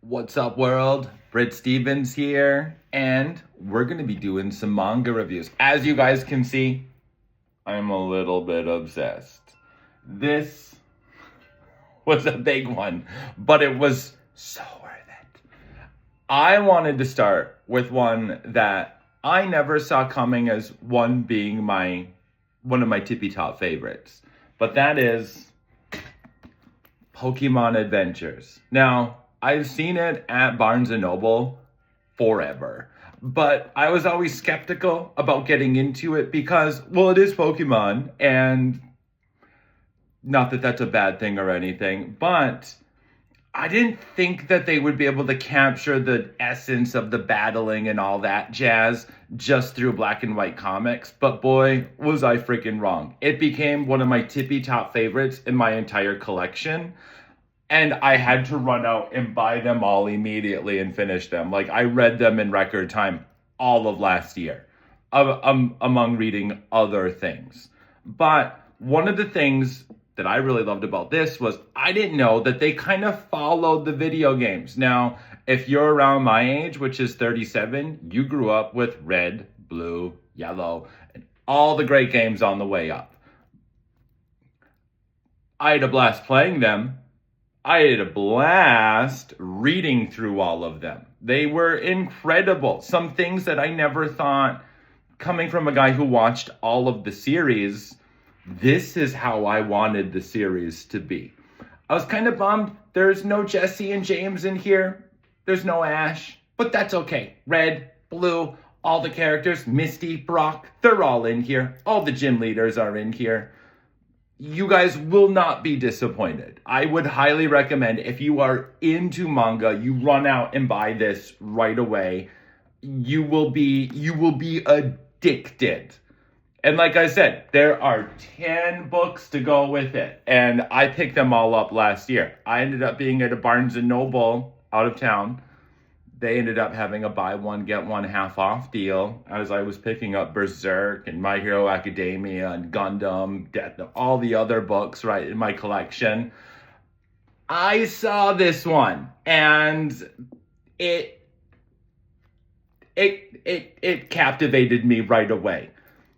What's up, world? Britt Stevens here, and we're going to be doing some manga reviews. As you guys can see, I'm a little bit obsessed. This was a big one, but it was so worth it. I wanted to start with one that I never saw coming as one being one of my tippy top favorites, but that is Pokémon Adventures. Now, I've seen it at Barnes & Noble forever, but I was always skeptical about getting into it because, well, it is Pokemon, and not that that's a bad thing or anything, but I didn't think that they would be able to capture the essence of the battling and all that jazz just through black and white comics, but boy, was I freaking wrong. It became one of my tippy top favorites in my entire collection. And I had to run out and buy them all immediately and finish them. Like, I read them in record time all of last year, among reading other things. But one of the things that I really loved about this was I didn't know that they kind of followed the video games. Now, if you're around my age, which is 37, you grew up with red, blue, yellow, and all the great games on the way up. I had a blast playing them. I had a blast reading through all of them. They were incredible. Some things that I never thought, coming from a guy who watched all of the series, this is how I wanted the series to be. I was kind of bummed there's no Jesse and James in here. There's no Ash, but that's okay. Red, blue, all the characters, Misty, Brock, they're all in here. All the gym leaders are in here. You guys will not be disappointed. I would highly recommend, if you are into manga, you run out and buy this right away. You will be addicted. And like I said, there are 10 books to go with it. And I picked them all up last year. I ended up being at a Barnes & Noble out of town. They ended up having a buy one, get one half off deal as I was picking up Berserk and My Hero Academia and Gundam, Death, all the other books right in my collection. I saw this one and it captivated me right away.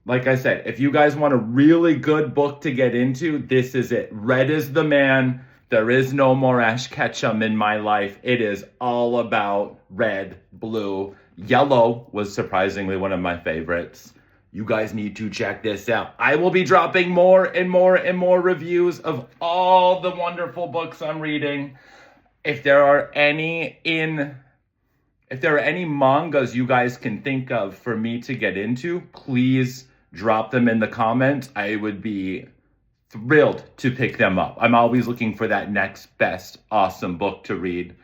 Like I said, if you guys want a really good book to get into, this is it. Red is the man. There is no more Ash Ketchum in my life. It is all about red, blue. Yellow was surprisingly one of my favorites. You guys need to check this out. I will be dropping more and more and more reviews of all the wonderful books I'm reading. If there are any mangas you guys can think of for me to get into, please drop them in the comments. I would be thrilled to pick them up. I'm always looking for that next best awesome book to read.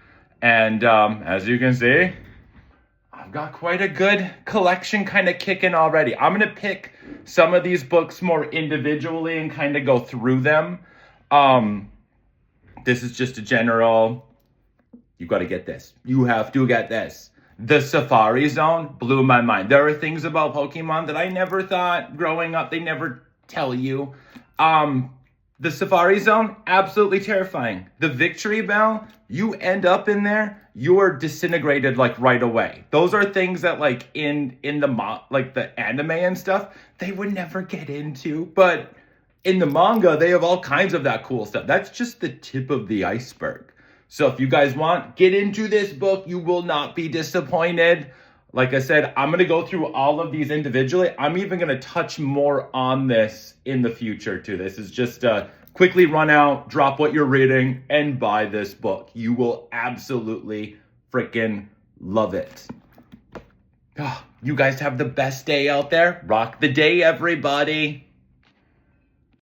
And as you can see, I've got quite a good collection kind of kicking already. I'm going to pick some of these books more individually and kind of go through them. This is just a general, you got to get this. You have to get this. The Safari Zone blew my mind. There are things about Pokemon that I never thought growing up, they never tell you. The Safari Zone, absolutely terrifying. The Victory Bell, you end up in there, you are disintegrated like right away. Those are things that like in the anime and stuff, they would never get into, but in the manga, they have all kinds of that cool stuff. That's just the tip of the iceberg. So if you guys want, get into this book. You will not be disappointed. Like I said, I'm going to go through all of these individually. I'm even going to touch more on this in the future too. This is just quickly run out, drop what you're reading, and buy this book. You will absolutely freaking love it. Oh, you guys have the best day out there. Rock the day, everybody.